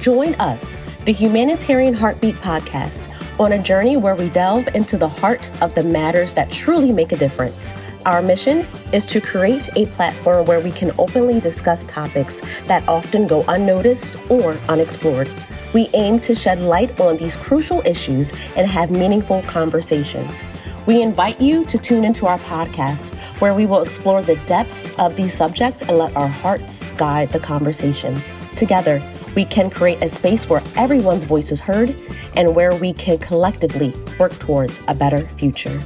Join us, the Humanitarian Heartbeat Podcast, on a journey where we delve into the heart of the matters that truly make a difference. Our mission is to create a platform where we can openly discuss topics that often go unnoticed or unexplored. We aim to shed light on these crucial issues and have meaningful conversations. We invite you to tune into our podcast, where we will explore the depths of these subjects and let our hearts guide the conversation. Together, we can create a space where everyone's voice is heard and where we can collectively work towards a better future.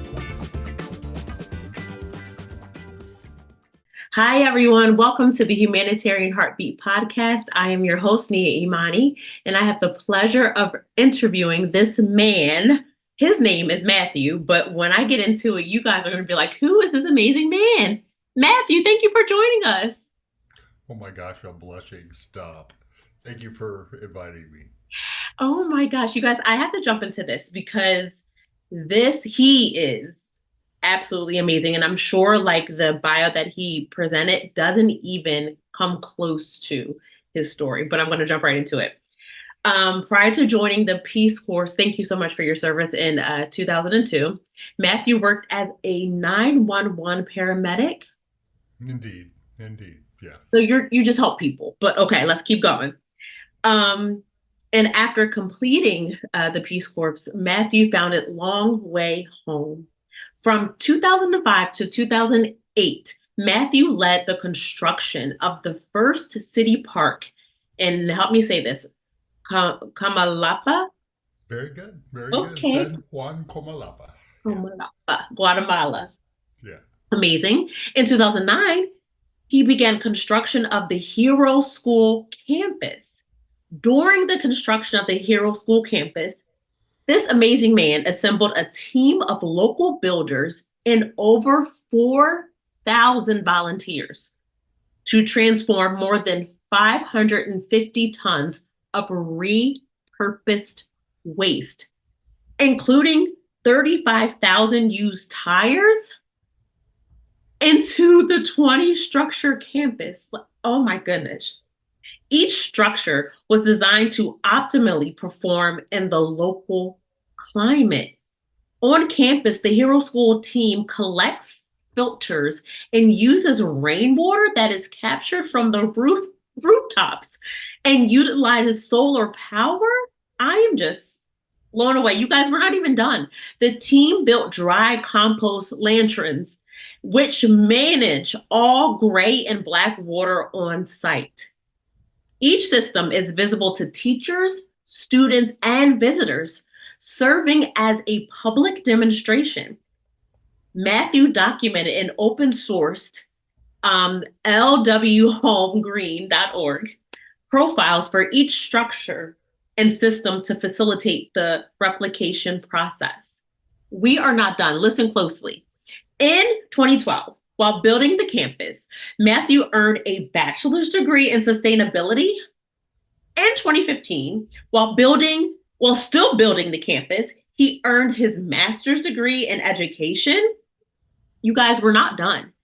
Hi, everyone. Welcome to the Humanitarian Heartbeat Podcast. I am your host, Nia Imani, and I have the pleasure of interviewing this man. His name is Matthew, but when I get into it, you guys are going to be like, who is this amazing man? Matthew, thank you for joining us. Oh my gosh, I'm blushing. Stop. Thank you for inviting me. Oh my gosh, you guys, I have to jump into this because he is absolutely amazing. And I'm sure like the bio that he presented doesn't even come close to his story, but I'm going to jump right into it. Prior to joining the Peace Corps, thank you so much for your service in 2002. Matthew worked as a 911 paramedic. Indeed. Yeah. So you just help people, but okay, let's keep going. And after completing the Peace Corps, Matthew founded Long Way Home. From 2005 to 2008, Matthew led the construction of the first city park, and help me say this, Comalapa? Very good. Okay. Good. San Juan Comalapa. Comalapa, Guatemala. Yeah. Amazing. In 2009, he began construction of the Hero School campus. During the construction of the Hero School campus, this amazing man assembled a team of local builders and over 4,000 volunteers to transform more than 550 tons of repurposed waste, including 35,000 used tires, into the 20-structure campus. Oh my goodness. Each structure was designed to optimally perform in the local climate. On campus, the Hero School team collects, filters, and uses rainwater that is captured from the rooftops and utilizes solar power. I am just blown away. You guys, we're not even done. The team built dry compost lanterns, which manage all gray and black water on site. Each system is visible to teachers, students, and visitors, serving as a public demonstration. Matthew documented and open-sourced lwhomegreen.org profiles for each structure and system to facilitate the replication process. We are not done. Listen closely. In 2012, while building the campus, Matthew earned a bachelor's degree in sustainability. In 2015, while still building the campus, he earned his master's degree in education. You guys, we're not done.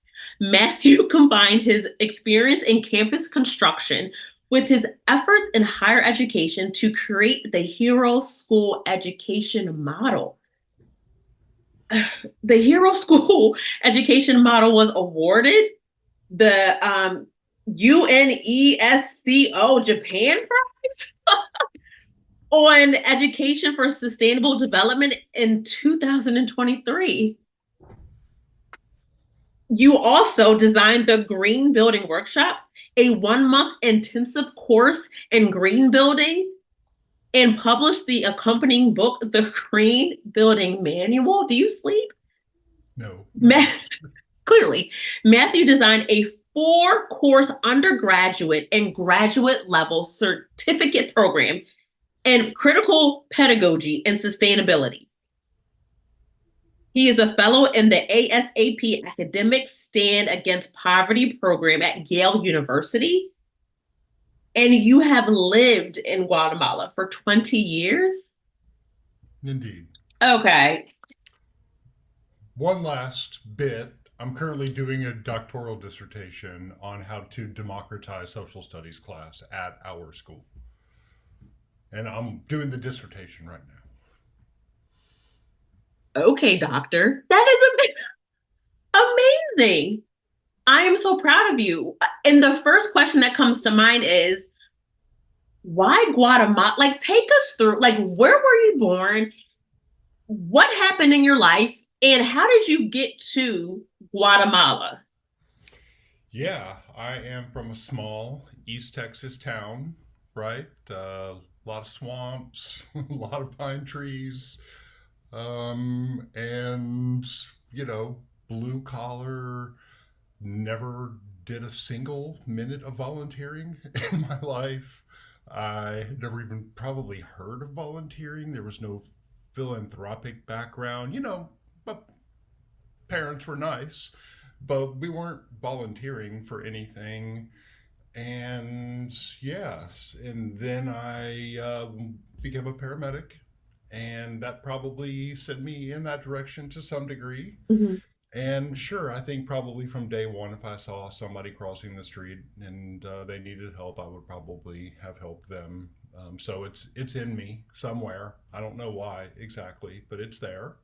Matthew combined his experience in campus construction with his efforts in higher education to create the Hero School education model. The Hero School education model was awarded the UNESCO Japan Prize on Education for Sustainable Development in 2023. You also designed the Green Building Workshop, a 1-month intensive course in green building, and published the accompanying book, The Green Building Manual. Do you sleep? No. Clearly, Matthew designed a 4-course undergraduate and graduate level certificate program in critical pedagogy and sustainability. He is a fellow in the ASAP Academic Stand Against Poverty program at Yale University. And you have lived in Guatemala for 20 years? Indeed. Okay. One last bit. I'm currently doing a doctoral dissertation on how to democratize social studies class at our school. And I'm doing the dissertation right now. Okay, doctor. That is amazing. I am so proud of you. And the first question that comes to mind is, why Guatemala? Like, take us through, like, where were you born? What happened in your life? And how did you get to Guatemala? Yeah, I am from a small East Texas town, right? A lot of swamps, a lot of pine trees, and, you know, blue collar, never did a single minute of volunteering in my life. I had never even probably heard of volunteering. There was no philanthropic background. My parents were nice, but we weren't volunteering for anything. And yes, and then I became a paramedic, and that probably sent me in that direction to some degree. Mhm. And sure, I think probably from day one, if I saw somebody crossing the street and they needed help, I would probably have helped them. So it's in me somewhere. I don't know why exactly, but it's there.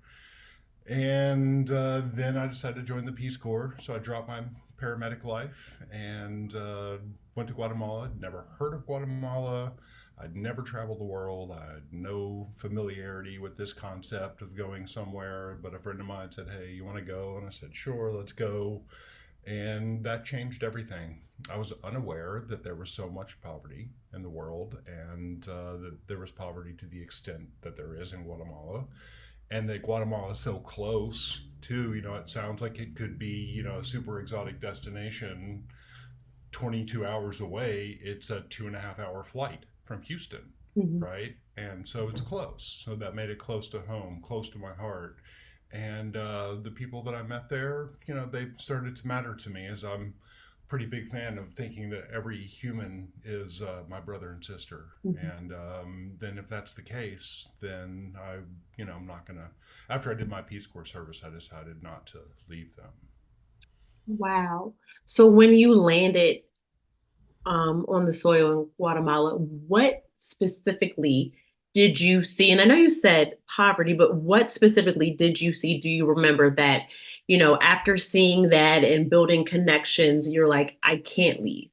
And then I decided to join the Peace Corps. So I dropped my paramedic life and went to Guatemala. I'd never heard of Guatemala. I'd never traveled the world. I had no familiarity with this concept of going somewhere. But a friend of mine said, "Hey, you want to go?" And I said, "Sure, let's go." And that changed everything. I was unaware that there was so much poverty in the world and that there was poverty to the extent that there is in Guatemala, and that Guatemala is so close too. It sounds like it could be, a super exotic destination 22 hours away. It's a 2.5 hour flight from Houston, Mhm. right? And so it's close. So that made it close to home, close to my heart. And the people that I met there, they started to matter to me, as I'm a pretty big fan of thinking that every human is my brother and sister. Mhm. And then if that's the case, then I'm not gonna. After I did my Peace Corps service, I decided not to leave them. Wow. So when you landed on the soil in Guatemala, what specifically did you see? And I know you said poverty, but what specifically did you see? Do you remember that, after seeing that and building connections, you're like, I can't leave?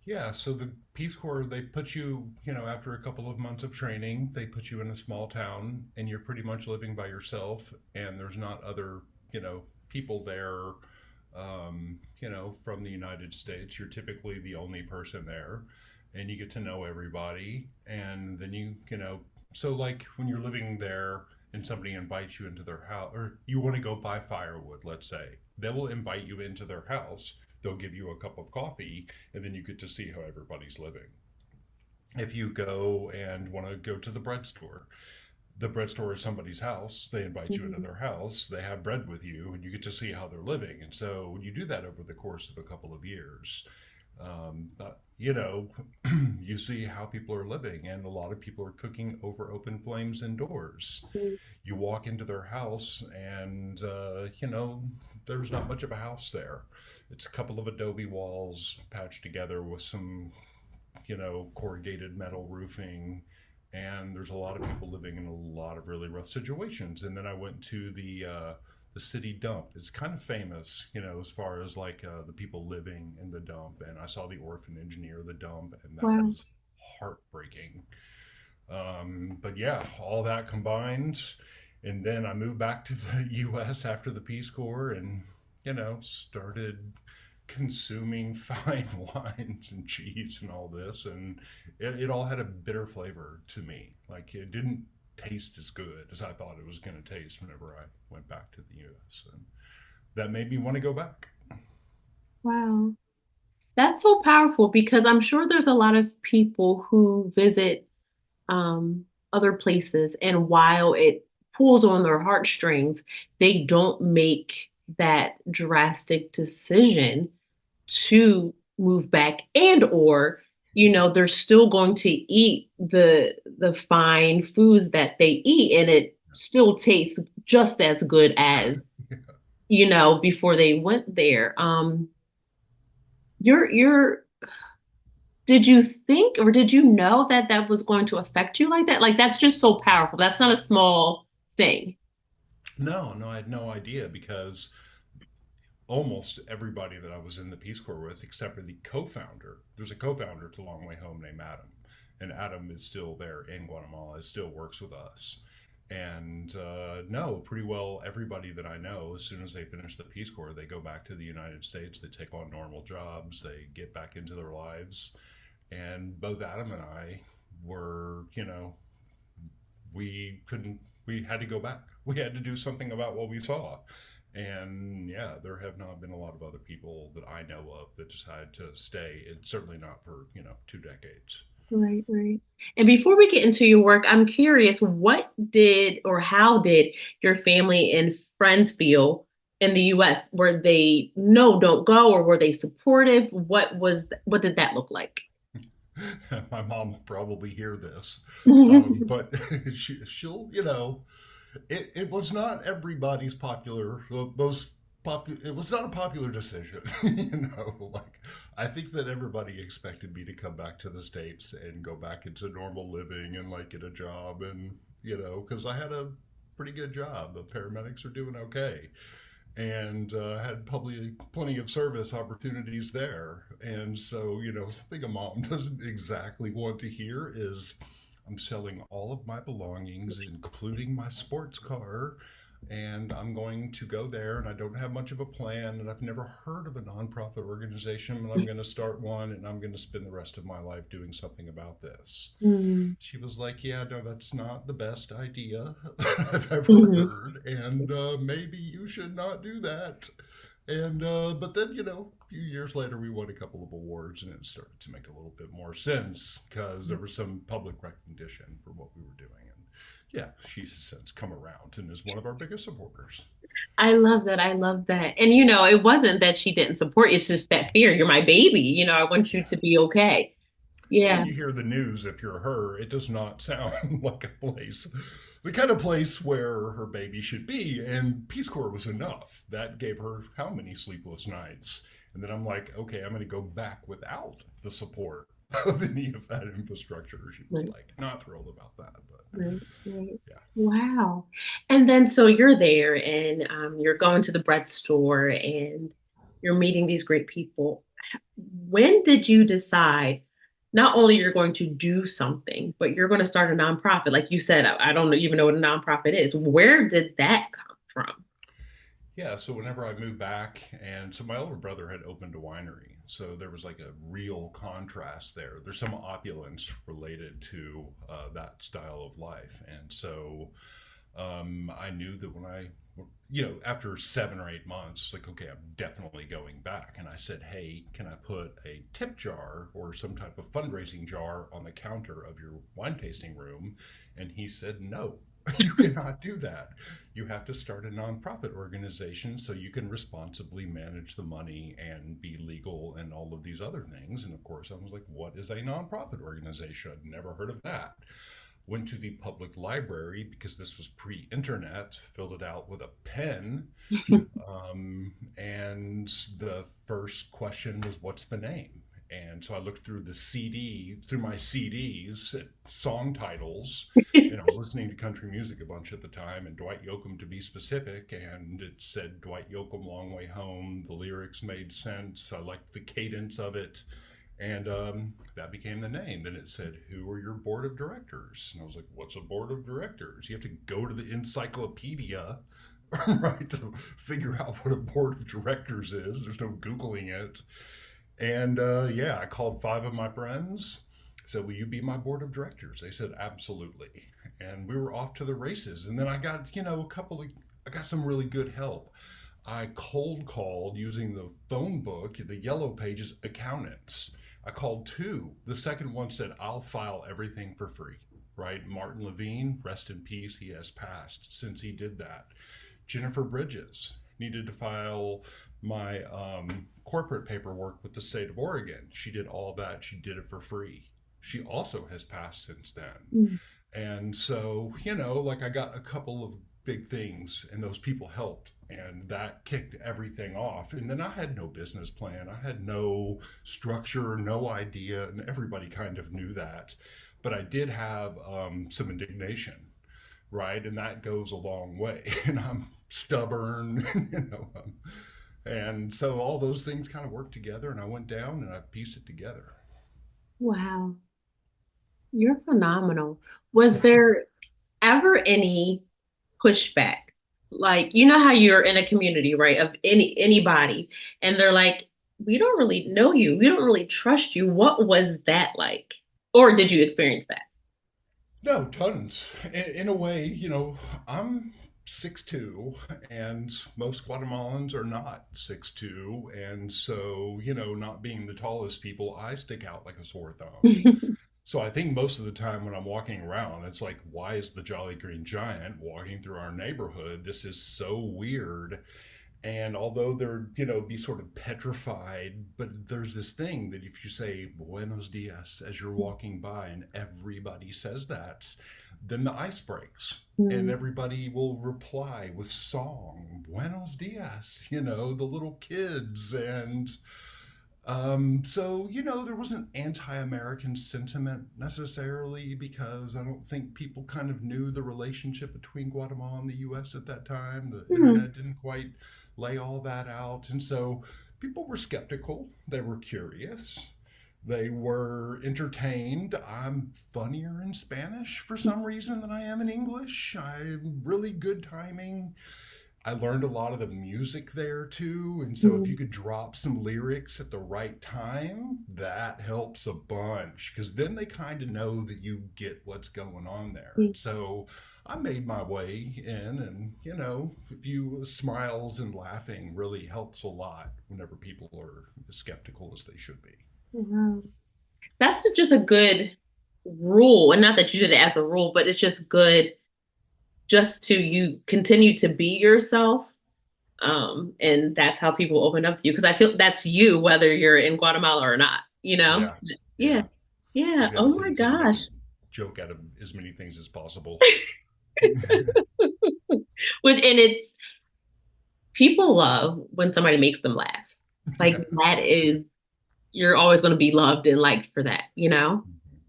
Yeah, so the Peace Corps, they put you, after a couple of months of training, they put you in a small town and you're pretty much living by yourself, and there's not other, people there, from the United States. You're typically the only person there, and you get to know everybody. And then so like when you're living there and somebody invites you into their house, or you want to go buy firewood, let's say, they will invite you into their house. They'll give you a cup of coffee, and then you get to see how everybody's living. If you go and want to go to the bread store is somebody's house. They invite you into Mhm. their house. They have bread with you, and you get to see how they're living. And so you do that over the course of a couple of years. You know, you see how people are living, and a lot of people are cooking over open flames indoors. You walk into their house, and there's not much of a house there. It's a couple of adobe walls patched together with some, corrugated metal roofing, and there's a lot of people living in a lot of really rough situations. And then I went to the city dump. It's kind of famous, as far as like the people living in the dump. And I saw the orphanage near the dump, and that Wow. was heartbreaking. But yeah, all that combined, and then I moved back to the U.S. after the Peace Corps, and started consuming fine wines and cheese and all this, and it all had a bitter flavor to me. Like it didn't taste as good as I thought it was going to taste whenever I went back to the U.S. And that made me want to go back. Wow. That's so powerful because I'm sure there's a lot of people who visit other places, and while it pulls on their heartstrings, they don't make that drastic decision to move back, and or they're still going to eat the fine foods that they eat, and it still tastes just as good as before they went there. You're Did you think or did you know that that was going to affect you like that? Like, that's just so powerful. That's not a small thing. No, no, I had no idea because almost everybody that I was in the Peace Corps with, except for the co-founder. There's a co-founder to Long Way Home named Adam, and Adam is still there in Guatemala. He still works with us, and no, pretty well everybody that I know, as soon as they finish the Peace Corps, they go back to the United States. They take on normal jobs. They get back into their lives, and both Adam and I were, we couldn't. We had to go back. We had to do something about what we saw. And yeah, there have not been a lot of other people that I know of that decided to stay, and certainly not for, 2 decades. Right, right. And before we get into your work, I'm curious, what did or how did your family and friends feel in the US? Were they no, don't go, or were they supportive? What did that look like? My mom will probably hear this, but she'll, it was not everybody's popular, most popular, it was not a popular decision, like I think that everybody expected me to come back to the States and go back into normal living and like get a job and, because I had a pretty good job. The paramedics are doing okay. And had probably plenty of service opportunities there. And so, something a mom doesn't exactly want to hear is I'm selling all of my belongings, including my sports car, and I'm going to go there and I don't have much of a plan and I've never heard of a nonprofit organization, but I'm going to start one and I'm going to spend the rest of my life doing something about this. Mm, She was like, "Yeah, no, that's not the best idea I've ever mhm. heard, and maybe you should not do that." And but then, a few years later, we won a couple of awards, and it started to make a little bit more sense because there was some public recognition for what we were doing. And yeah, she's since come around and is one of our biggest supporters. I love that. I love that. And it wasn't that she didn't support you, it's just that fear. You're my baby. I want you Yeah. to be okay. And Yeah. you hear the news, if you're her, it does not sound like a place, the kind of place where her baby should be. And Peace Corps was enough. That gave her how many sleepless nights? And then I'm like, okay, I'm going to go back without the support of any of that infrastructure. She was Right, like, not thrilled about that. But right, right. yeah. Wow. And then so you're there and you're going to the bread store and you're meeting these great people. When did you decide not only you're going to do something, but you're going to start a nonprofit? Like you said, I don't even know what a nonprofit is. Where did that come from? Yeah, so whenever I moved back, and so my older brother had opened a winery, so there was like a real contrast there. There's some opulence related to that style of life, and so I knew that when after 7 or 8 months, like, okay, I'm definitely going back. And I said, hey, can I put a tip jar or some type of fundraising jar on the counter of your wine tasting room? And he said, no, you cannot do that. You have to start a nonprofit organization so you can responsibly manage the money and be legal and all of these other things. And of course, I was like, what is a nonprofit organization? I'd never heard of that. Went to the public library because this was pre-internet, filled it out with a pen, and the first question was, what's the name? And so I looked through through my CDs at song titles, and I was listening to country music a bunch at the time, and Dwight Yoakam to be specific, and it said Dwight Yoakam, Long Way Home. The lyrics made sense. I liked the cadence of it. And that became the name. Then it said, who are your board of directors? And I was like, what's a board of directors? You have to go to the encyclopedia, right, to figure out what a board of directors is. There's no Googling it. And yeah, I called 5 of my friends. Said, will you be my board of directors? They said, absolutely. And we were off to the races. And then I got, I got some really good help. I cold called using the phone book, the yellow pages, accountants. I called two. The second one said, I'll file everything for free, right? Martin Levine, rest in peace, he has passed since he did that. Jennifer Bridges needed to file my corporate paperwork with the state of Oregon. She did all that. She did it for free. She also has passed since then. Mm, And so, like I got a couple of big things, and those people helped. And that kicked everything off. And then I had no business plan. I had no structure, no idea. And everybody kind of knew that. But I did have some indignation, right? And that goes a long way. And I'm stubborn, and so all those things kind of worked together. And I went down and I pieced it together. Wow, you're phenomenal. Was there ever any pushback? Like, you know how you're in a community, right, of anybody, and they're like, we don't really know you. We don't really trust you. What was that like? Or did you experience that? No, tons. In a way, I'm 6'2", and most Guatemalans are not 6'2", and so, not being the tallest people, I stick out like a sore thumb. So I think most of the time when I'm walking around, it's like, why is the Jolly Green Giant walking through our neighborhood? This is so weird. And although they're, be sort of petrified, but there's this thing that if you say Buenos dias as you're walking by and everybody says that, then the ice breaks and Mm, everybody will reply with song, Buenos dias, the little kids. And so, there wasn't anti American sentiment necessarily because I don't think people kind of knew the relationship between Guatemala and the US at that time. The mm, internet didn't quite lay all that out. And so people were skeptical, they were curious, they were entertained. I'm funnier in Spanish for some reason than I am in English. I'm really good timing. I learned a lot of the music there too. And so if you mm, could drop some lyrics at the right time, that helps a bunch because then they kind of know that you get what's going on there. mm. And so I made my way in, and if you smiles and laughing really helps a lot whenever people are as skeptical as they should be. Wow. That's just a good rule. And not that you did it as a rule, but it's just good just to you continue to be yourself. And that's how people open up to you. Because I feel that's you, whether you're in Guatemala or not, you know? Yeah. Yeah. Yeah. Yeah. I've got a Oh my tendency to make a gosh. joke out of as many things as possible. And it's people love when somebody makes them laugh. Like Yeah. that is, you're always going to be loved and liked for that, you know?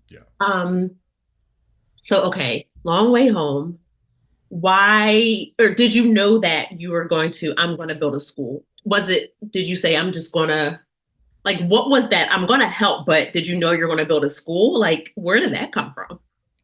Yeah. Um, so okay, long way home. Why, or did you know that you were going to, I'm going to build a school? Did you say, I'm just going to, like, what was that? I'm going to help, but did you know you're going to build a school? Like, where did that come from?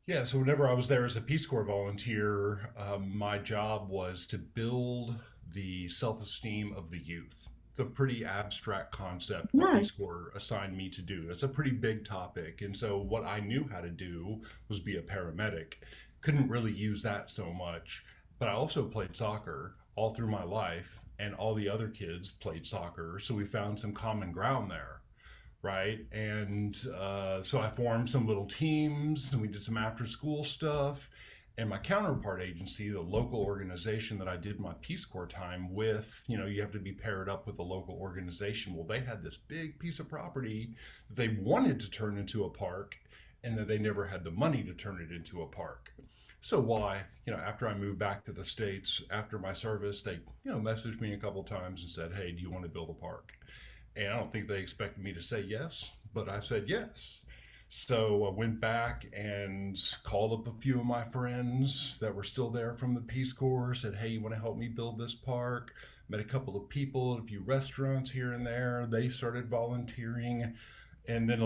Yeah, so whenever I was there as a Peace Corps volunteer, my job was to build the self esteem of the youth. It's a pretty abstract concept the Peace Nice. Corps assigned me to do. It's a pretty big topic. And so, what I knew how to do was be a paramedic. Couldn't really use that so much, but I also played soccer all through my life, and all the other kids played soccer. So, we found some common ground there, right? And so I formed some little teams and we did some after school stuff. And my counterpart agency, the local organization that I did my Peace Corps time with, you have to be paired up with a local organization. Well, they had this big piece of property that they wanted to turn into a park and that they never had the money to turn it into a park. So why, after I moved back to the States after my service, they, messaged me a couple times and said, hey, do you want to build a park? And I don't think they expected me to say yes, but I said yes. So I went back and called up a few of my friends that were still there from the Peace Corps, said, hey, you want to help me build this park? Met a couple of people, a few restaurants here and there. They started volunteering. And then,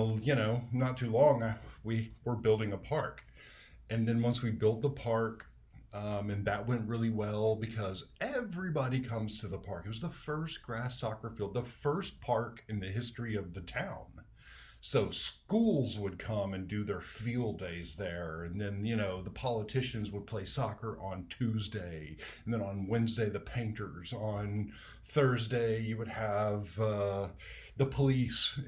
not too long, we were building a park. And then once we built the park, and that went really well because everybody comes to the park. It was the first grass soccer field, the first park in the history of the town. So schools would come and do their field days there. And then, the politicians would play soccer on Tuesday. And then on Wednesday, the painters. On Thursday, you would have the police,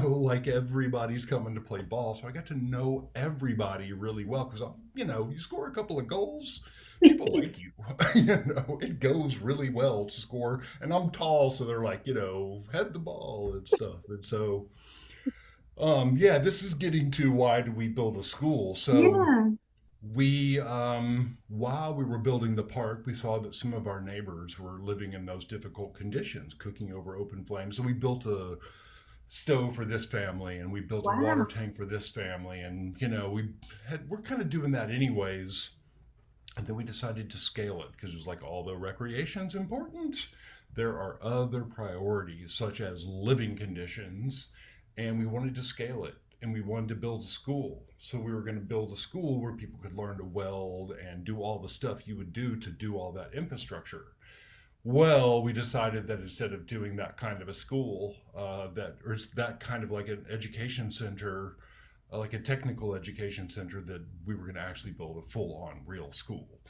like everybody's coming to play ball. So I got to know everybody really well because, you score a couple of goals, people like you. It goes really well to score. And I'm tall, so they're like, head the ball and stuff. And so, yeah, this is getting to why do we build a school? So Yeah. We, while we were building the park, we saw that some of our neighbors were living in those difficult conditions, cooking over open flames. So we built a stove for this family, and we built a water Wow. tank for this family, and we're kind of doing that anyways. And then we decided to scale it because it was like, although recreation's important, there are other priorities such as living conditions, and we wanted to scale it. And we wanted to build a school. So we were going to build a school where people could learn to weld and do all the stuff you would do to do all that infrastructure. Well, we decided that instead of doing that kind of a school, or that kind of like an education center, like a technical education center, that we were going to actually build a full-on real school.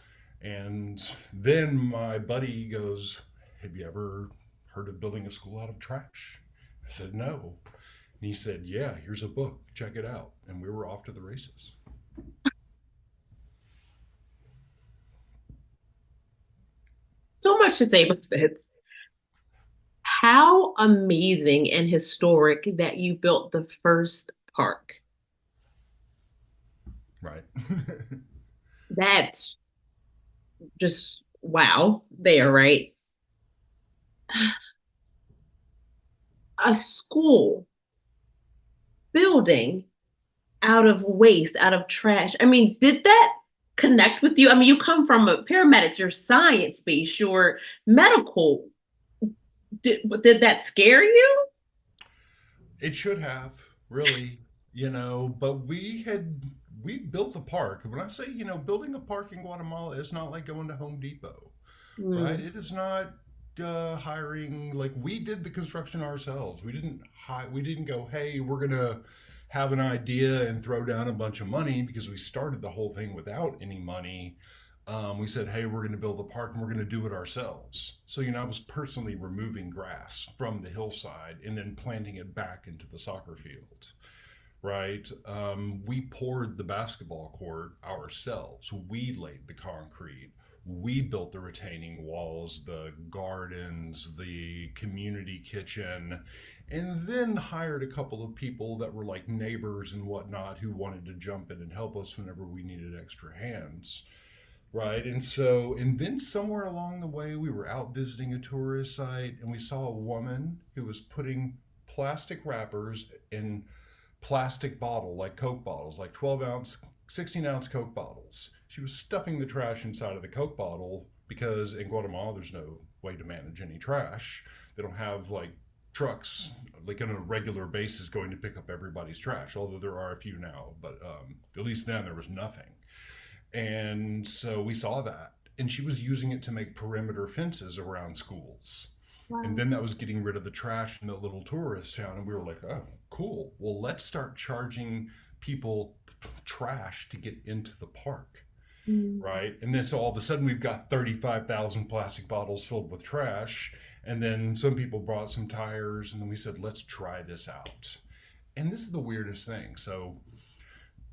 And then my buddy goes, "Have you ever heard of building a school out of trash?" I said, "No." And he said, "Yeah, here's a book. Check it out." And we were off to the races. So much to say about this. How amazing and historic that you built the first park. Right. That's just wow there, right? A school building out of waste, out of trash. I mean, did that connect with you? I mean, you come from a paramedic, you're science based, you're medical. Did that scare you? It should have, really, but we built a park. When I say, building a park in Guatemala is not like going to Home Depot, right? Mm, It is not hiring, like, we did the construction ourselves. We didn't go, "Hey, we're gonna have an idea and throw down a bunch of money," because we started the whole thing without any money. We said, "Hey, we're going to build a park and we're going to do it ourselves." So, I was personally removing grass from the hillside and then planting it back into the soccer field, right? We poured the basketball court ourselves. We laid the concrete. We built the retaining walls, the gardens, the community kitchen, and then hired a couple of people that were like neighbors and whatnot who wanted to jump in and help us whenever we needed extra hands. Right. And then somewhere along the way, we were out visiting a tourist site and we saw a woman who was putting plastic wrappers in plastic bottle, like Coke bottles, like 12-ounce, 16-ounce Coke bottles. She was stuffing the trash inside of the Coke bottle because in Guatemala, there's no way to manage any trash. They don't have like trucks like on a regular basis going to pick up everybody's trash, although there are a few now, but at least then there was nothing. And so we saw that. And she was using it to make perimeter fences around schools. And wow. then that was getting rid of the trash in the little tourist town. And we were like, "Oh, cool. Well, let's start charging people trash to get into the park." Mm. Right. And then so all of a sudden we've got 35,000 plastic bottles filled with trash. And then some people brought some tires. And then we said, "Let's try this out." And this is the weirdest thing. So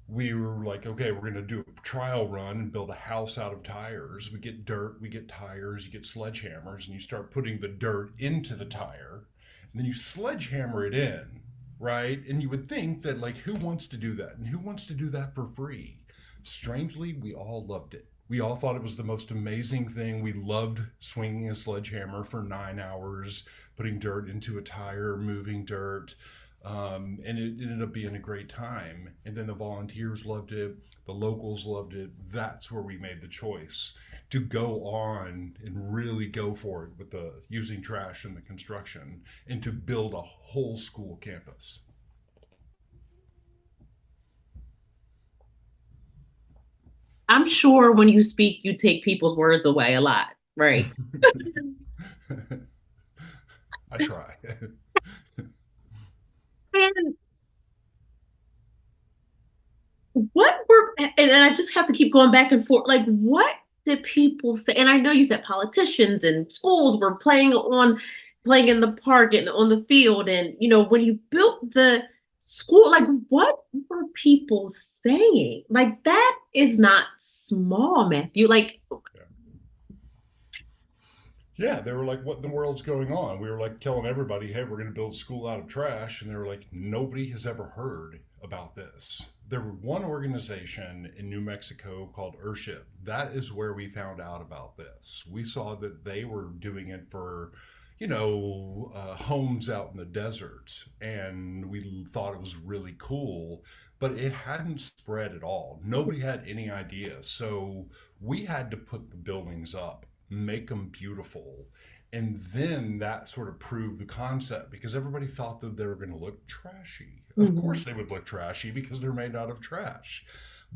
we were like, "Okay, we're going to do a trial run and build a house out of tires." We get dirt, we get tires, you get sledgehammers, and you start putting the dirt into the tire, and then you sledgehammer it in, right? And you would think that, like, who wants to do that? And who wants to do that for free? Strangely, we all loved it. We all thought it was the most amazing thing. We loved swinging a sledgehammer for 9 hours, putting dirt into a tire, moving dirt. And it ended up being a great time. And then the volunteers loved it, the locals loved it. That's where we made the choice to go on and really go for it with the using trash in the construction and to build a whole school campus. I'm sure when you speak, you take people's words away a lot, right? I try. And what were, and I just have to keep going back and forth. Like, what did people say? And I know you said politicians and schools were playing in the park and on the field. And, when you built the school, like, what were people saying? Like, that is not small, Matthew. Like, Yeah, they were like, "What in the world's going on?" We were like telling everybody, "Hey, we're going to build a school out of trash." And they were like, "Nobody has ever heard about this. there were one organization in New Mexico called Earthship. That is where we found out about this. We saw that they were doing it for, homes out in the desert, and we thought it was really cool, but it hadn't spread at all. Nobody had any idea. So we had to put the buildings up, make them beautiful, and then that sort of proved the concept because everybody thought that they were going to look trashy. Of Mm-hmm. course, they would look trashy because they're made out of trash.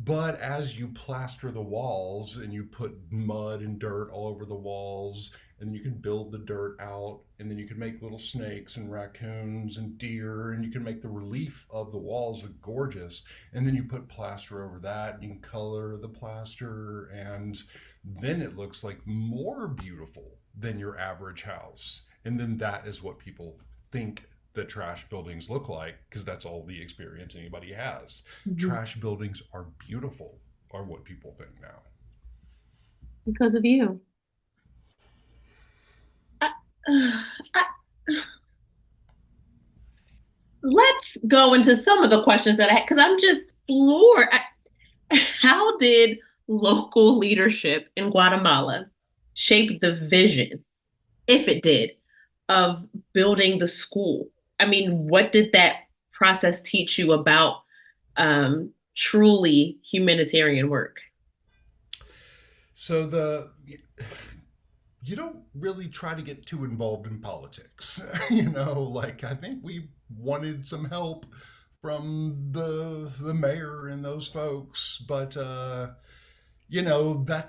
But as you plaster the walls and you put mud and dirt all over the walls, and you can build the dirt out, and then you can make little snakes and raccoons and deer, and you can make the relief of the walls look gorgeous. And then you put plaster over that, and you can color the plaster, and then it looks like more beautiful than your average house. And then that is what people think that trash buildings look like because that's all the experience anybody has. Mm-hmm. Trash buildings are beautiful, are what people think now. Because of you. I, I, let's go into some of the questions that I had because I'm just floored. How did local leadership in Guatemala shape the vision, if it did, of building the school? I mean, what did that process teach you about truly humanitarian work? So the you don't really try to get too involved in politics. Like I think we wanted some help from the mayor and those folks, but that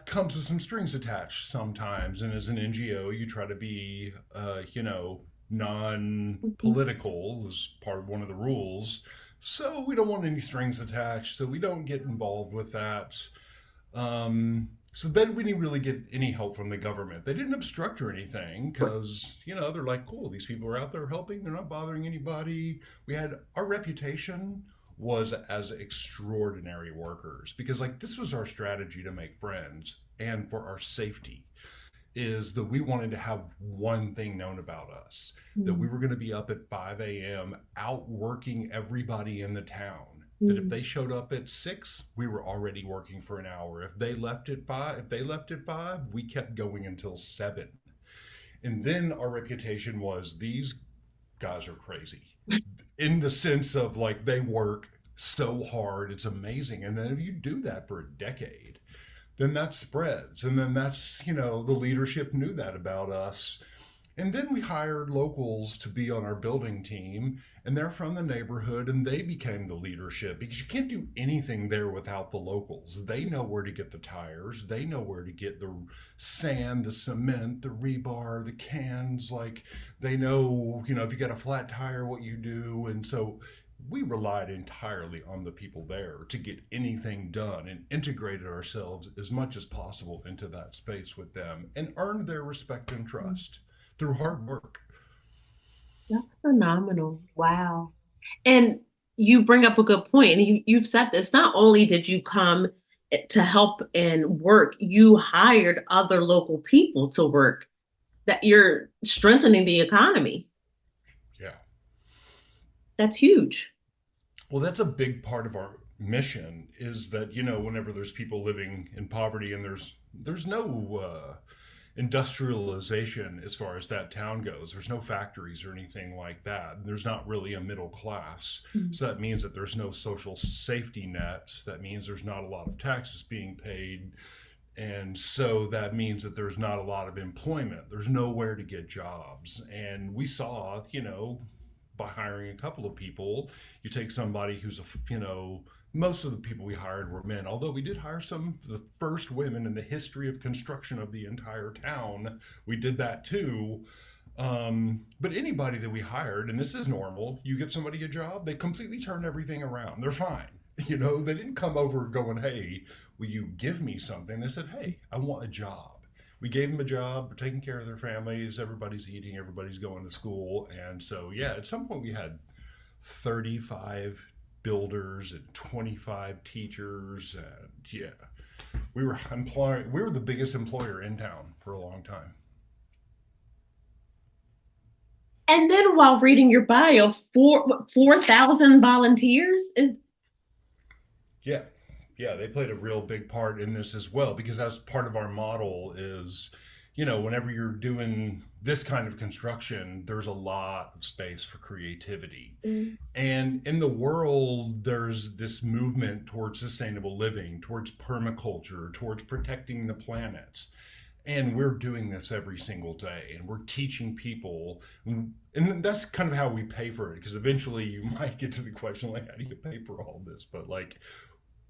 comes with some strings attached sometimes. And as an NGO, you try to be, Mhm. non-political as part of one of the rules. So we don't want any strings attached. So we don't get involved with that. So then we didn't really get any help from the government. They didn't obstruct or anything because, they're like, cool, these people are out there helping. They're not bothering anybody. We had our reputation was as extraordinary workers because, like, this was our strategy to make friends and for our safety is that we wanted to have one thing known about us that we were going to be up at 5 a.m. out working everybody in the town. That if Mhm. they showed up at 6, we were already working for an hour. If they left at 5, we kept going until 7. And then our reputation was these guys are crazy in the sense of like they work so hard, it's amazing. And then if you do that for a decade, then that spreads. And then the leadership knew that about us. And then we hired locals to be on our building team, and they're from the neighborhood, and they became the leadership because you can't do anything there without the locals. They know where to get the tires, they know where to get the sand, the cement, the rebar, the cans. Like they know, if you got a flat tire, what you do. And so we relied entirely on the people there to get anything done and integrated ourselves as much as possible into that space with them and earned their respect and trust through hard work. That's phenomenal. Wow. And you bring up a good point, and you've said this. Not only did you come to help and work, you hired other local people to work. That you're strengthening the economy. Yeah. That's huge. Well, that's a big part of our mission is that, whenever there's people living in poverty and there's no industrialization as far as that town goes. There's no factories or anything like that. There's not really a middle class. Mhm. So that means that there's no social safety net. That means there's not a lot of taxes being paid. And so that means that there's not a lot of employment. There's nowhere to get jobs. And we saw, by hiring a couple of people, you take somebody who's most of the people we hired were men, although we did hire some of the first women in the history of construction of the entire town. We did that too. But anybody that we hired, and this is normal, you give somebody a job, they completely turn everything around. They're fine. They didn't come over going, hey, will you give me something? They said, hey, I want a job. We gave them a job, we're taking care of their families, everybody's eating, everybody's going to school. And so, yeah, at some point we had 35 builders and 25 teachers. And yeah, we were the biggest employer in town for a long time. And then while reading your bio, 4,000 volunteers is Yeah. Yeah, they played a real big part in this as well because that's part of our model is, whenever you're doing this kind of construction, there's a lot of space for creativity. Mm. And in the world, there's this movement towards sustainable living, towards permaculture, towards protecting the planet. And we're doing this every single day and we're teaching people. And that's kind of how we pay for it because eventually you might get to the question like, how do you pay for all this? But like,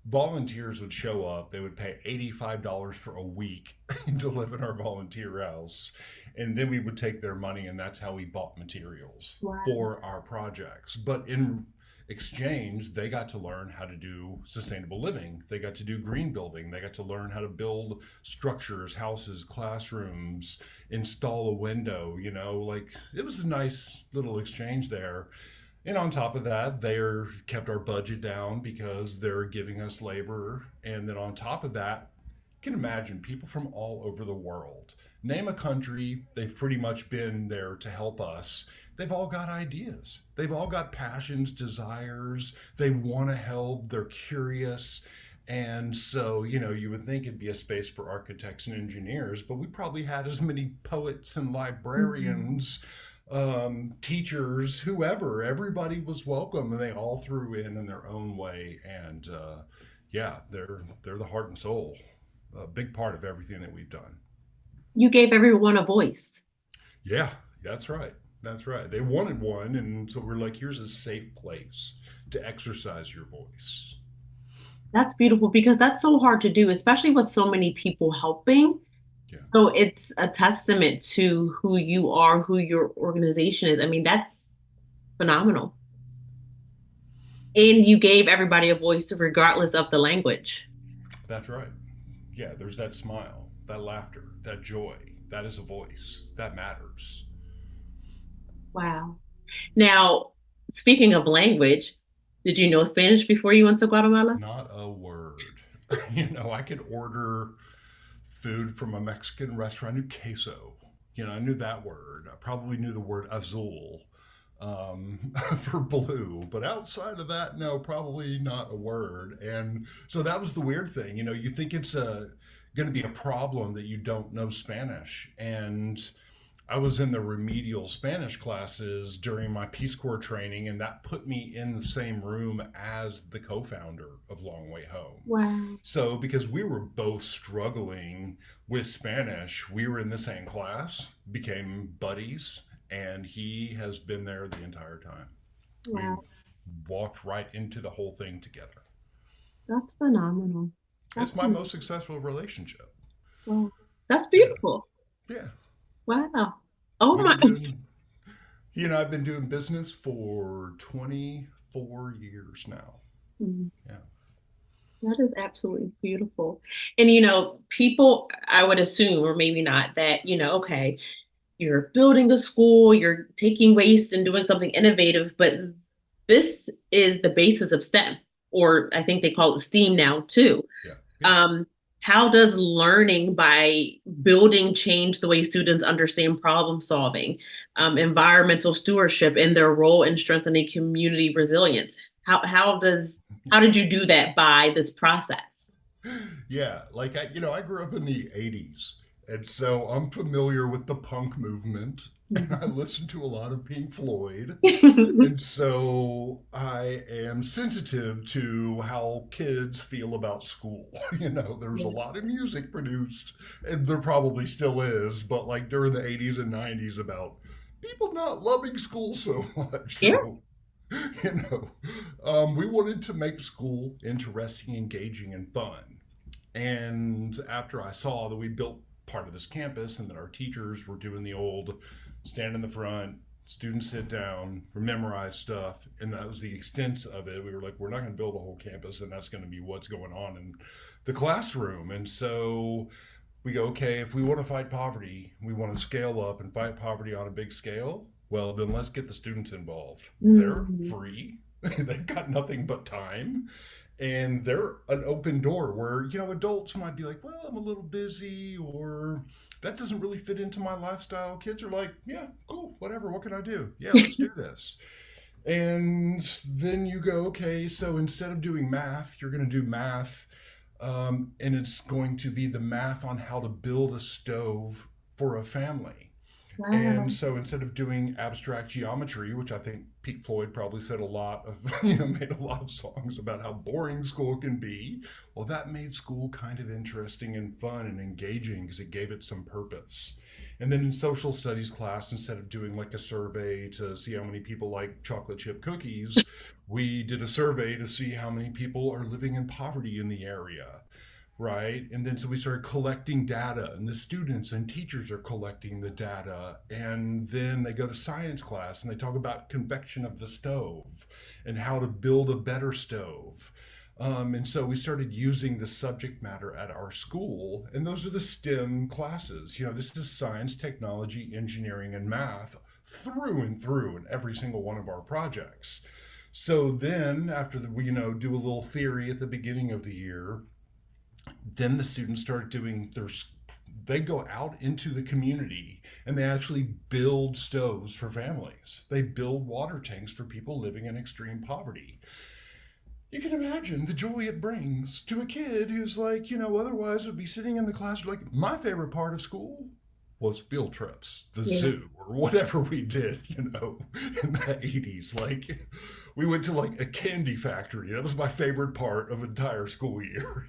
volunteers would show up. They would pay $85 for a week to live in our volunteer house. And then we would take their money, and that's how we bought materials Wow. for our projects. But in exchange, they got to learn how to do sustainable living. They got to do green building. They got to learn how to build structures, houses, classrooms, install a window. Like it was a nice little exchange there. And on top of that, they're kept our budget down because they're giving us labor. And then on top of that, you can imagine people from all over the world. Name a country, they've pretty much been there to help us. They've all got ideas. They've all got passions, desires. They want to help. They're curious. And so, you would think it'd be a space for architects and engineers, but we probably had as many poets and Mhm. librarians, teachers, whoever. Everybody was welcome, and they all threw in their own way. And yeah, they're the heart and soul, a big part of everything that we've done. You gave everyone a voice. Yeah, that's right. That's right. They wanted one, and so we're like, here's a safe place to exercise your voice. That's beautiful because that's so hard to do, especially with so many people helping. Yeah, So it's a testament to who you are, who your organization is. I mean, that's phenomenal. And you gave everybody a voice regardless of the language. that's right. Yeah, there's that smile, that laughter, that joy. That is a voice. That matters. Wow. Now, speaking of language, did you know Spanish before you went to Guatemala? Not a word. I could order food from a Mexican restaurant. I knew queso. I knew that word. I probably knew the word azul, for blue. But outside of that, no, probably not a word. And so that was the weird thing. You think it's going to be a problem that you don't know Spanish. And I was in the remedial Spanish classes during my Peace Corps training, and that put me in the same room as the co founder of Long Way Home. Wow. So, because we were both struggling with Spanish, we were in the same class, became buddies, and he has been there the entire time. We Wow. walked right into the whole thing together. That's phenomenal. That's It's my most successful relationship. wow. That's Yeah. beautiful. Yeah. Wow. Oh We've my. been doing, he and I have been doing business for 24 years now. Mm, Yeah. that is absolutely beautiful. And people, I would assume, or maybe not, that, okay, you're building a school, you're taking waste and doing something innovative, but this is the basis of STEM, or I think they call it STEAM now too. Yeah. Yeah. Um, how does learning by building change the way students understand problem solving, environmental stewardship, and their role in strengthening community resilience? How did you do that by this process? Yeah, like I grew up in the 80s. And so I'm familiar with the punk movement and I listened to a lot of Pink Floyd. And so I am sensitive to how kids feel about school. There's a lot of music produced, and there probably still is, but like during the 80s and 90s about people not loving school so much. Yeah. So, you know, we wanted to make school interesting, engaging, and fun. And after I saw that we built part of this campus and that our teachers were doing the old stand in the front, students sit down, memorize stuff, and that was the extent of it. We were like, we're not going to build a whole campus, and that's going to be what's going on in the classroom. And so we go, okay, if we want to fight poverty, we want to scale up and fight poverty on a big scale. Well, then let's get the students involved. They're Mhm. free. They've got nothing but time, and they're an open door where adults might be like, well, I'm a little busy, or that doesn't really fit into my lifestyle. Kids are like, yeah, cool, whatever, what can I do? Yeah, let's do this. And then you go, okay, so instead of doing math, you're going to do math, and it's going to be the math on how to build a stove for a family. And Wow. so instead of doing abstract geometry, which I think Pete Floyd probably said a lot of, made a lot of songs about how boring school can be, well, that made school kind of interesting and fun and engaging because it gave it some purpose. And then in social studies class, instead of doing like a survey to see how many people like chocolate chip cookies, we did a survey to see how many people are living in poverty in the area, right? And then so we started collecting data, and the students and teachers are collecting the data. And then they go to science class and they talk about convection of the stove and how to build a better stove. And so we started using the subject matter at our school, and those are the STEM classes. This is science, technology, engineering, and math through and through in every single one of our projects. So then, after we, do a little theory at the beginning of the year, then the students start doing they go out into the community and they actually build stoves for families. They build water tanks for people living in extreme poverty. You can imagine the joy it brings to a kid who's like, otherwise would be sitting in the classroom. Like, my favorite part of school was field trips, the Yeah. zoo, or whatever we did, in the 80s. Like, we went to like a candy factory. That was my favorite part of an entire school year.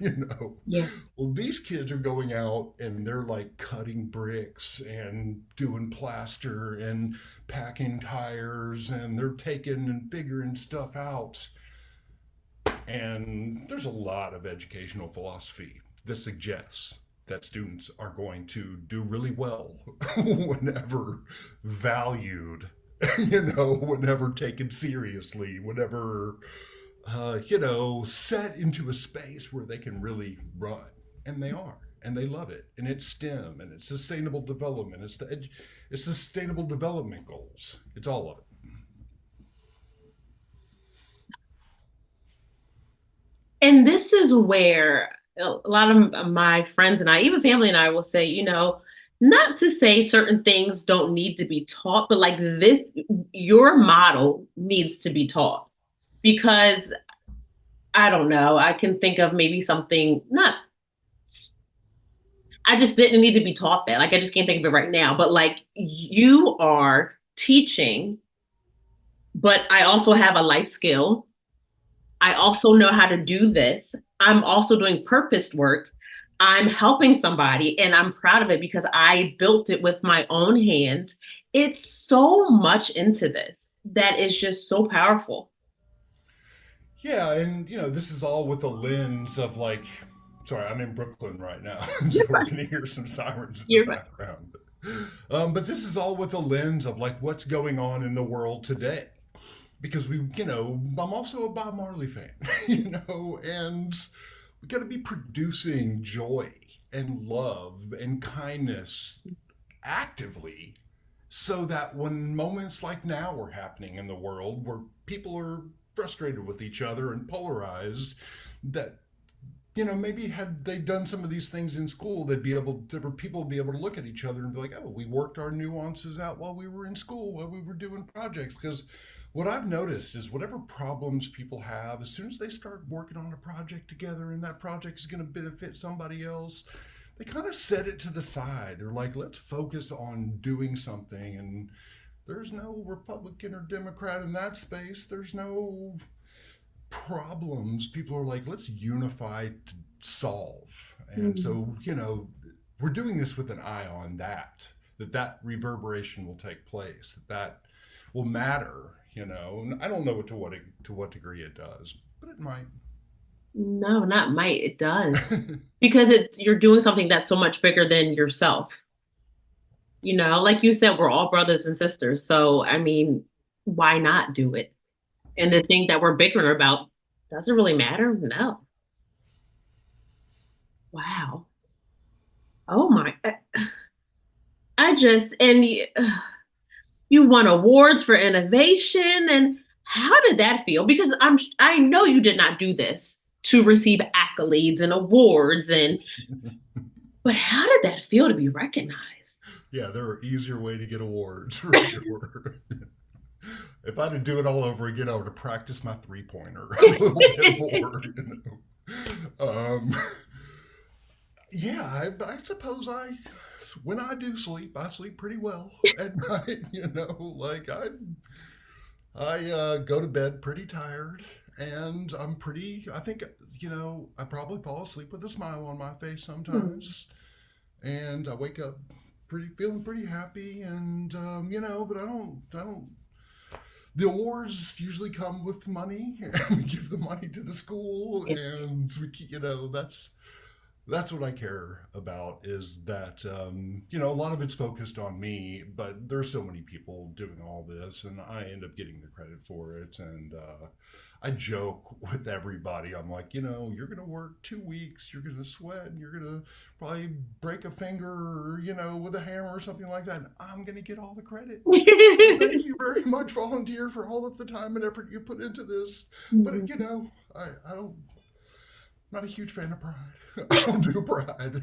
Yeah. Well, these kids are going out and they're like cutting bricks and doing plaster and packing tires, and they're taking and figuring stuff out. And there's a lot of educational philosophy that suggests that students are going to do really well whenever valued, whenever taken seriously, whenever, set into a space where they can really run. And they are. And they love it. And it's STEM and it's sustainable development. It's sustainable development goals. It's all of it. And this is where a lot of my friends and I, even family and I, will say, not to say certain things don't need to be taught, but like this, your model needs to be taught because I don't know, I can think of maybe something not, I just didn't need to be taught that. Like, I just can't think of it right now, but like you are teaching, but I also have a life skill. I also know how to do this. I'm also doing purpose work. I'm helping somebody and I'm proud of it because I built it with my own hands. It's so much into this that is just so powerful. Yeah, and this is all with the lens of like, sorry, I'm in Brooklyn right now, so You're we're right. gonna hear some sirens in the You're right. background. But this is all with the lens of like what's going on in the world today, because I'm also a Bob Marley fan, and we got to be producing joy and love and kindness actively so that when moments like now are happening in the world where people are frustrated with each other and polarized, that maybe had they done some of these things in school, people would be able to look at each other and be like, oh, we worked our nuances out while we were in school, while we were doing projects. Because what I've noticed is whatever problems people have, as soon as they start working on a project together and that project is going to benefit somebody else, they kind of set it to the side. They're like, let's focus on doing something. And there's no Republican or Democrat in that space. There's no problems. People are like, let's unify to solve. And Mm. so, we're doing this with an eye on that reverberation will take place, that will matter. And I don't know to what degree it does, but it might. No, not might. It does. Because you're doing something that's so much bigger than yourself. Like you said, we're all brothers and sisters. So, I mean, why not do it? And the thing that we're bickering about doesn't really matter. No. Wow. Oh my. I just, and you won awards for innovation. And how did that feel? Because I know you did not do this to receive accolades and awards. But how did that feel to be recognized? Yeah, there are easier way to get awards for sure. if I had to do it all over again, I would have practiced my 3-pointer a little bit more. Yeah, I suppose when I do sleep, I sleep pretty well at night. Like I go to bed pretty tired, and I think, I probably fall asleep with a smile on my face Hmm. sometimes, and I wake up feeling pretty happy, and but I don't. The awards usually come with money, and we give the money to the school, Yeah. and that's what I care about, is that a lot of it's focused on me, but there's so many people doing all this, and I end up getting the credit for it. And I joke with everybody. I'm like, you're going to work 2 weeks, you're going to sweat, and you're going to probably break a finger, or, with a hammer or something like that. And I'm going to get all the credit. So thank you very much, volunteer, for all of the time and effort you put into this. But I don't not a huge fan of pride. I don't do pride.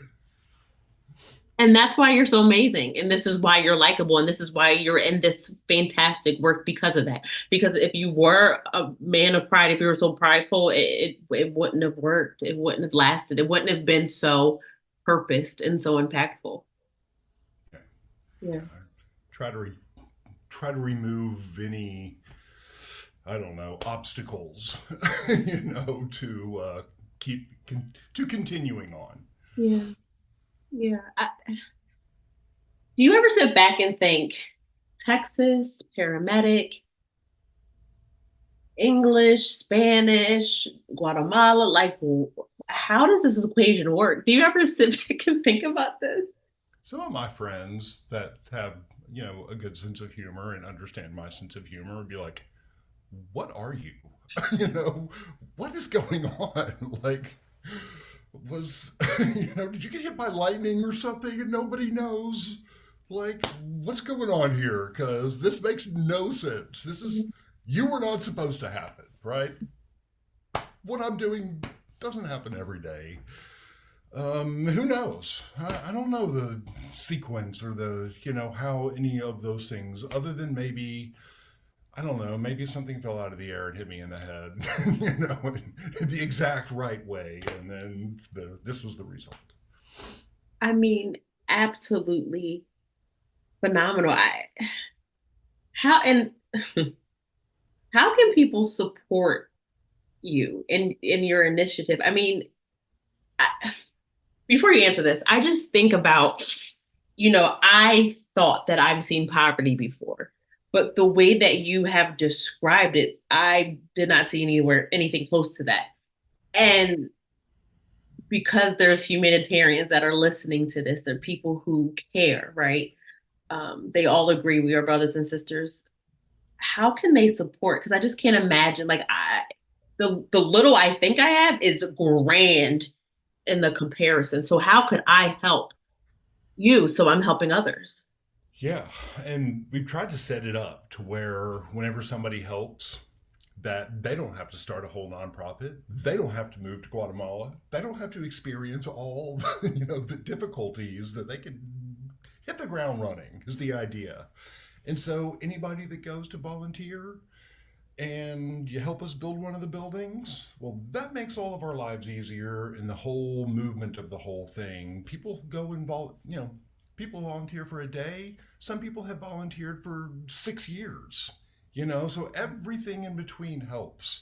And that's why you're so amazing. And this is why you're likable. And this is why you're in this fantastic work because of that. Because if you were a man of pride, if you were so prideful, it wouldn't have worked. It wouldn't have lasted. It wouldn't have been so purposed and so impactful. Yeah, yeah. Yeah. I try to remove any, I don't know, obstacles, to keep to continuing on. Yeah. Yeah. Do you ever sit back and think, Texas, paramedic, English, Spanish, Guatemala, like, how does this equation work? Do you ever sit back and think about this? Some of my friends that have, a good sense of humor and understand my sense of humor would be like, "What are you? you know, what is going on?" Like, was did you get hit by lightning or something and nobody knows? Like, what's going on here? Because this makes no sense. You were not supposed to happen, right? What I'm doing doesn't happen every day. Who knows? I don't know the sequence, or how any of those things, other than maybe, I don't know, maybe something fell out of the air and hit me in the head, in the exact right way, and then this was the result. I mean, absolutely phenomenal. How and how can people support you in your initiative? I mean, I, before you answer this, I just think about, I thought that I've seen poverty before, but the way that you have described it, I did not see anywhere anything close to that. And because there's humanitarians that are listening to this, there are people who care, right? They all agree we are brothers and sisters. How can they support? Because I just can't imagine. Like the little I think I have is grand in the comparison. So how could I help you? So I'm helping others. Yeah, and we've tried to set it up to where whenever somebody helps, that they don't have to start a whole nonprofit. They don't have to move to Guatemala. They don't have to experience all the difficulties, that they can hit the ground running is the idea. And so anybody that goes to volunteer and you help us build one of the buildings, well, that makes all of our lives easier, in the whole movement of the whole thing. People go involve, people volunteer for a day. Some people have volunteered for 6 years, so everything in between helps.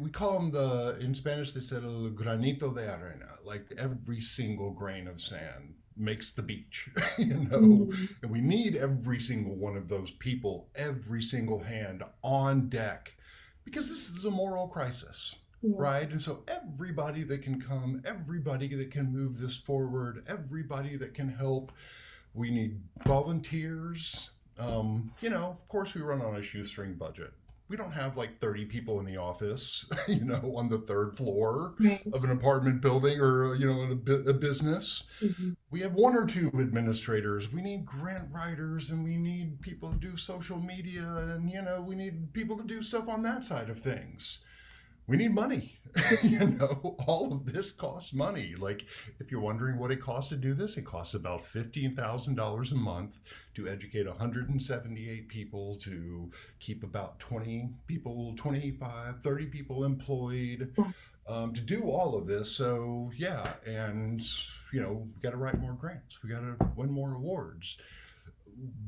We call them, in Spanish they said el granito de arena, like every single grain of sand makes the beach. Mm. And we need every single one of those people, every single hand on deck, because this is a moral crisis, Yeah. right? And so everybody that can come, everybody that can move this forward, everybody that can help. We need volunteers. Of course, we run on a shoestring budget. We don't have like 30 people in the office, on the third floor Right. of an apartment building, or, in a business. Mhm. We have one or two administrators. We need grant writers, and we need people to do social media, and, we need people to do stuff on that side of things. we need money. All of this costs money. Like, if you're wondering what it costs to do this, it costs about $15,000 a month to educate 178 people, to keep about 20 people, 25, 30 people employed, to do all of this. So, yeah, and, we got to write more grants, we got to win more awards.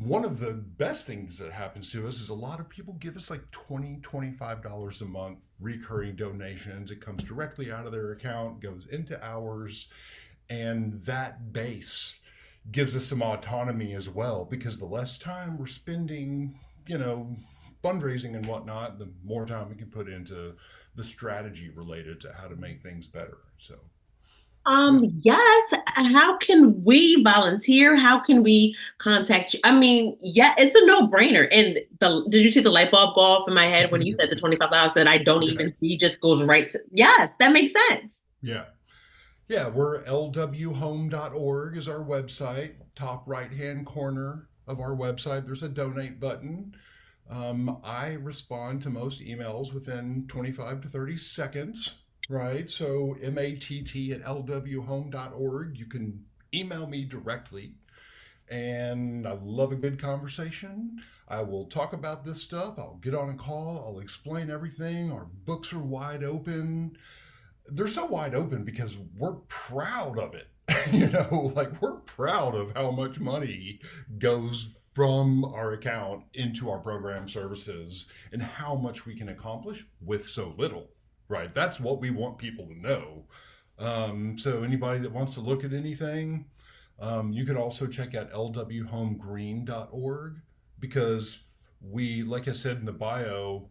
One of the best things that happens to us is a lot of people give us like $20, $25 a month recurring donations. It comes directly out of their account, goes into ours, and that base gives us some autonomy as well, because the less time we're spending, you know, fundraising and whatnot, the more time we can put into the strategy related to how to make things better. So, yeah. Yes. How can we volunteer? How can we contact you? I mean, yeah, it's a no-brainer. And did you see the light bulb go off in my head when you said the $25 that I don't Yeah. even see just goes right to, yes, that makes sense. Yeah. Yeah, we're lwhome.org is our website. Top right hand corner of our website, there's a donate button. I respond to most emails within 25 to 30 seconds, right? So matt@lwhome.org. You can email me directly, and I love a good conversation. I will talk about this stuff. I'll get on a call. I'll explain everything. Our books are wide open. They're so wide open because we're proud of it. Like, we're proud of how much money goes from our account into our program services and how much we can accomplish with so little, right? That's what we want people to know. So anybody that wants to look at anything, you can also check out lwhomegreen.org, because like I said in the bio,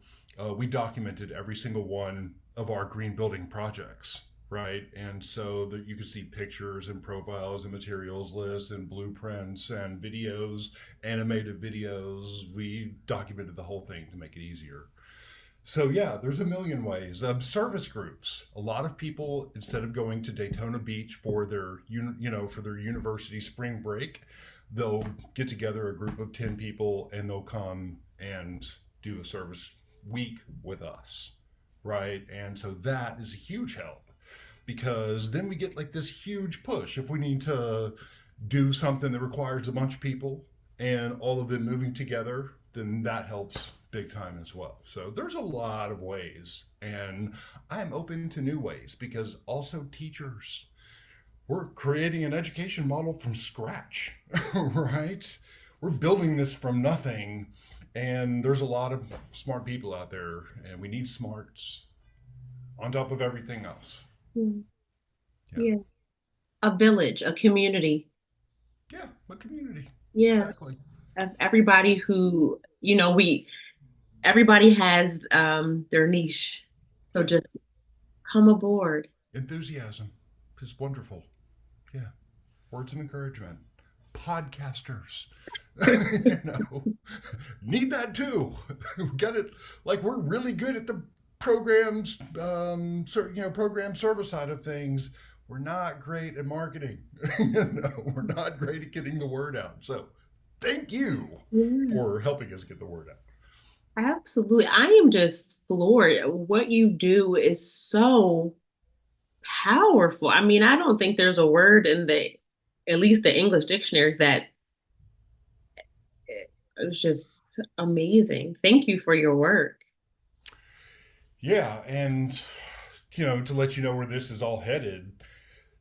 we documented every single one of our green building projects, right? And so that you can see pictures and profiles and materials lists and blueprints and videos, animated videos. We documented the whole thing to make it easier. So yeah, there's a million ways. Service groups. A lot of people, instead of going to Daytona Beach for their for their university spring break, they'll get together a group of 10 people and they'll come and do a service week with us, right? And so that is a huge help, because then we get like this huge push if we need to do something that requires a bunch of people and all of them moving together, then that helps big time as well. So there's a lot of ways, and I'm open to new ways, because also teachers, we're creating an education model from scratch, right? We're building this from nothing, and there's a lot of smart people out there, and we need smarts on top of everything else. Mm. Yeah. Yeah. A village, a community. Yeah, a community. Yeah. Exactly. Of everybody who, everybody has their niche. So Yeah. just come aboard. Enthusiasm is wonderful. Yeah. Words of encouragement. Podcasters, you know, need that too. We got it. Like, we're really good at the programs, program service side of things. We're not great at marketing. We're not great at getting the word out. So, thank you Yeah, for helping us get the word out. absolutely. I am just floored. What you do is so powerful. I mean, I don't think there's a word in at least the English dictionary that is just amazing. Thank you for your work. Yeah, and to let you know where this is all headed.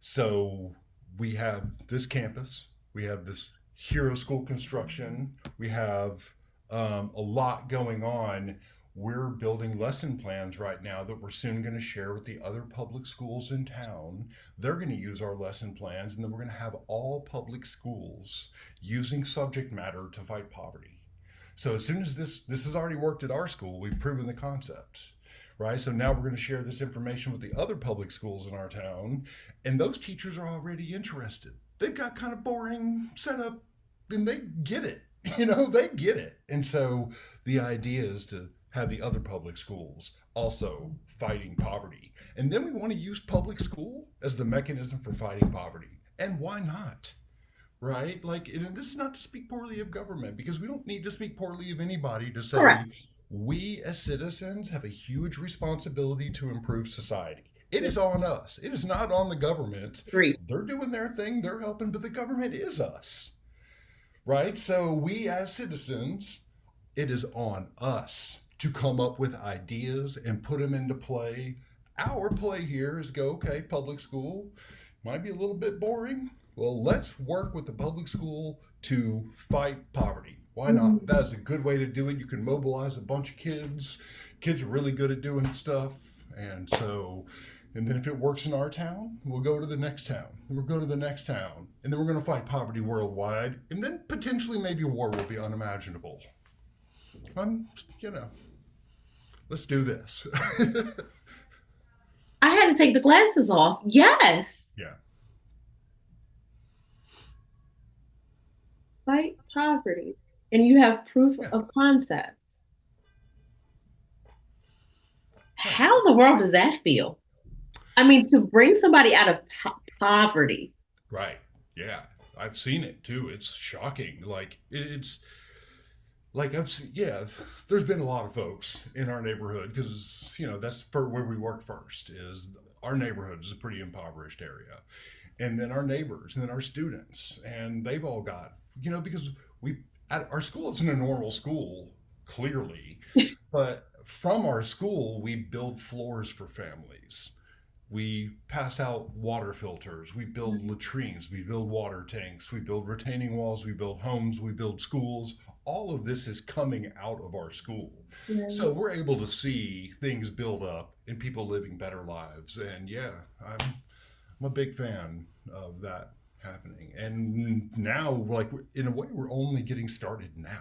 So we have this campus, we have this hero school construction, we have a lot going on. We're building lesson plans right now that we're soon going to share with the other public schools in town. They're going to use our lesson plans, and then we're going to have all public schools using subject matter to fight poverty. So as soon as this has already worked at our school, we've proven the concept, right? So now we're going to share this information with the other public schools in our town, and those teachers are already interested. They've got kind of boring setup, and they get it. They get it. And so the idea is to have the other public schools also fighting poverty. And then we want to use public school as the mechanism for fighting poverty. And why not? Right? Like, and this is not to speak poorly of government, because we don't need to speak poorly of anybody to say Correct. We as citizens have a huge responsibility to improve society. It is on us. It is not on the government. Agree. They're doing their thing, they're helping, but the government is us, right? So we as citizens, it is on us to come up with ideas and put them into play. Our play here is go, okay, public school might be a little bit boring. Well, let's work with the public school to fight poverty. Why not? Mhm. That's a good way to do it. You can mobilize a bunch of kids. Kids are really good at doing stuff. And so, and then if it works in our town, we'll go to the next town. And we'll go to the next town. And then we're going to fight poverty worldwide. And then potentially maybe war will be unimaginable. I'm, you know, let's do this. I had to take the glasses off. Yes. Yeah. Fight poverty. And you have proof Yeah. of concept. Right. How in the world does that feel? I mean, to bring somebody out of poverty. Right. Yeah. I've seen it too. It's shocking. Like it's like I've seen, yeah, there's been a lot of folks in our neighborhood because, that's for where we work first is our neighborhood is a pretty impoverished area. And then our neighbors and then our students and they've all got, because we, at our school isn't a normal school, clearly, but from our school, we build floors for families. We pass out water filters. We build latrines. We build water tanks. We build retaining walls. We build homes. We build schools. All of this is coming out of our school. Yeah. So we're able to see things build up and people living better lives. And yeah, I'm a big fan of that happening. And now, like, in a way, we're only getting started now,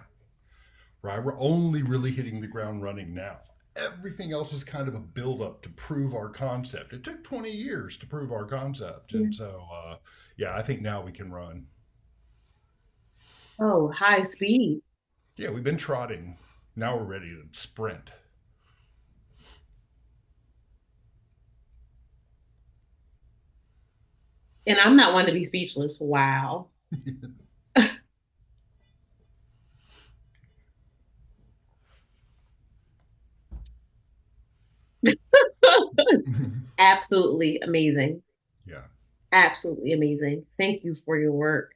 right? We're only really hitting the ground running now. Everything else is kind of a build up to prove our concept. It took 20 years to prove our concept. Yeah. And so, yeah, I think now we can run. Oh, high speed. Yeah, we've been trotting. Now we're ready to sprint. And I'm not one to be speechless. Wow. Absolutely amazing. Yeah. Absolutely amazing. Thank you for your work.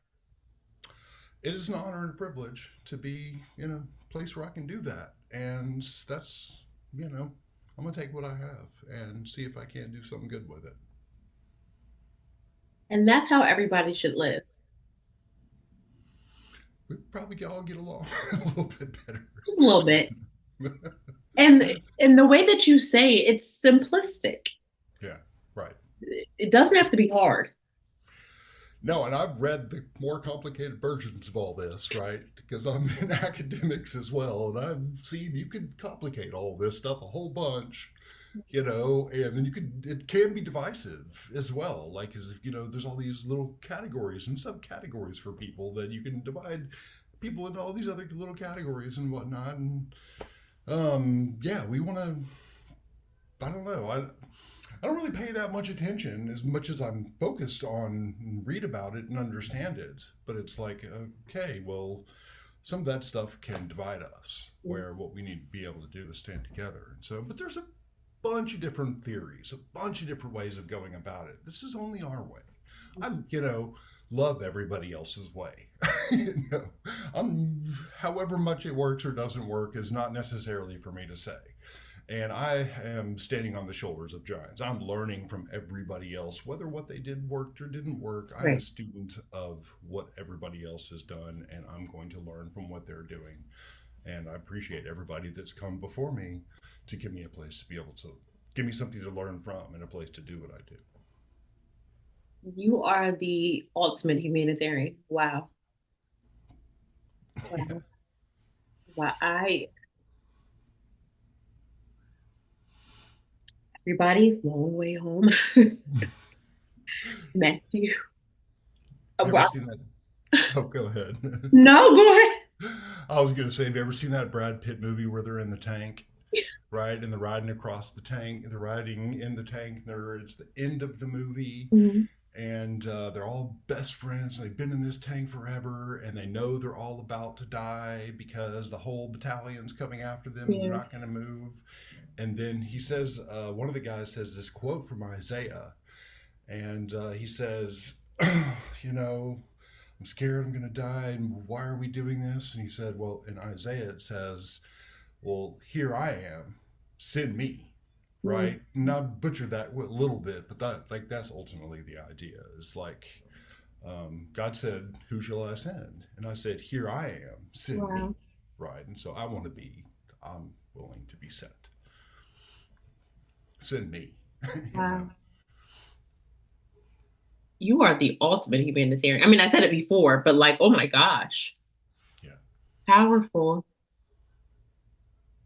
It is an honor and a privilege to be in a place where I can do that. And that's, I'm going to take what I have and see if I can do something good with it. And that's how everybody should live. We probably all get along a little bit better. Just a little bit. And the way that you say it's simplistic. Yeah, right. It doesn't have to be hard. No, and I've read the more complicated versions of all this, right? Because I'm in academics as well, and I've seen you could complicate all this stuff a whole bunch, and then it can be divisive as well. Like, as there's all these little categories and subcategories for people that you can divide people into all these other little categories and whatnot. And yeah, we want to. I don't know. I don't really pay that much as I'm focused on and read about it and understand it. But it's like, okay, well, some of that stuff can divide us, where what we need to be able to do is stand together. So, but there's a bunch of different theories, a bunch of different ways of going about it. This is only our way. I'm, love everybody else's way. However much it works or doesn't work is not necessarily for me to say. And I am standing on the shoulders of giants. I'm learning from everybody else, whether what they did worked or didn't work. I'm a Right. student of what everybody else has done, and I'm going to learn from what they're doing. And I appreciate everybody that's come before me to give me a place to be able to give me something to learn from and a place to do what I do. You are the ultimate humanitarian. Wow. Yeah. Wow. Wow. Everybody, long way home. Matthew. You ever Wow. seen that? Oh, go ahead. No, go ahead. I was going to say, have you ever seen that Brad Pitt movie where they're in the tank, right? And they're riding across the tank, they're riding in the tank. It's the end of the movie, Mhm. and they're all best friends. They've been in this tank forever, and they know they're all about to die because the whole battalion's coming after them, and they're Yeah. not going to move. And then he says, one of the guys says this quote from Isaiah, and he says, you know, I'm scared I'm going to die, and why are we doing this? And he said, well, in Isaiah it says, well, here I am, send me. Mm. Right? And I butchered that a little bit, but that's ultimately the idea. Is like God said, "Who shall I send?" And I said, "Here I am, send me." Wow. Right? And so I'm willing to be sent. Send me. you know. Wow. You are the ultimate humanitarian. I mean, I said it before, but like, oh my gosh, Yeah. powerful.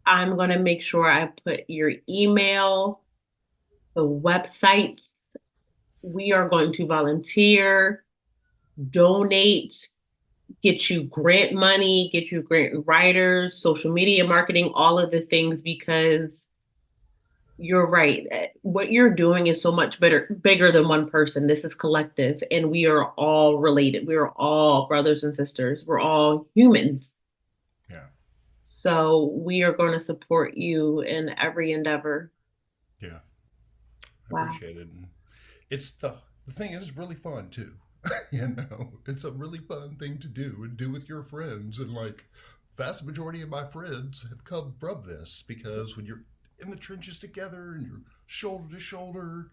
I'm going to make sure I put your email, the websites. We are going to volunteer, donate, get you grant money, get you grant writers, social media marketing, all of the things, because you're right. What you're doing is so much bigger than one person. This is collective, and we are all related. We are all brothers and sisters. We're all humans. Yeah. So we are going to support you in every endeavor. Yeah. I Wow. appreciate it. And it's the thing is really fun too. It's a really fun thing to do and do with your friends. And like, vast majority of my friends have come from this because when you're in the trenches together and you're shoulder to shoulder,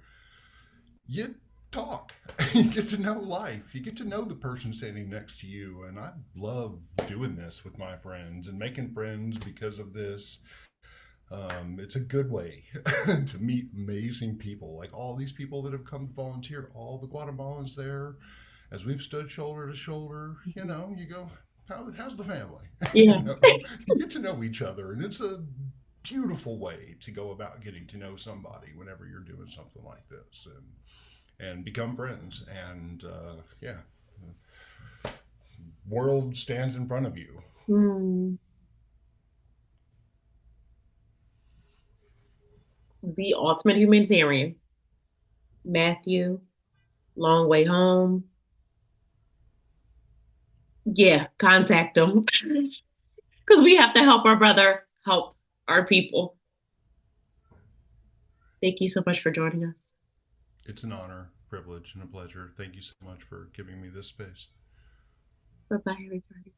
you talk. You get to know life. You get to know the person standing next to you. And I love doing this with my friends and making friends because of this. It's a good way to meet amazing people, like all these people that have come to volunteer, all the Guatemalans there, as we've stood shoulder to shoulder. You go, how's the family? Yeah. You get to know each other, and it's a beautiful way to go about getting to know somebody whenever you're doing something like this, and become friends. And yeah, the world stands in front of you. Hmm. The ultimate humanitarian, Matthew, long way home. Yeah, contact them because we have to help our brother help our people. Thank you so much for joining us. It's an honor, privilege, and a pleasure. Thank you so much for giving me this space. Bye bye, everybody.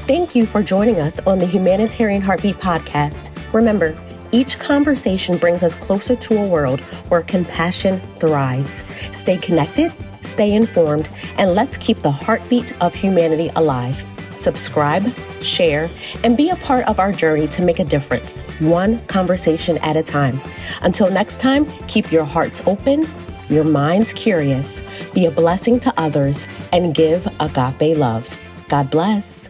Thank you for joining us on the Humanitarian Heartbeat Podcast. Remember, each conversation brings us closer to a world where compassion thrives. Stay connected, stay informed, and let's keep the heartbeat of humanity alive. Subscribe, share, and be a part of our journey to make a difference, one conversation at a time. Until next time, keep your hearts open, your minds curious, be a blessing to others, and give agape love. God bless.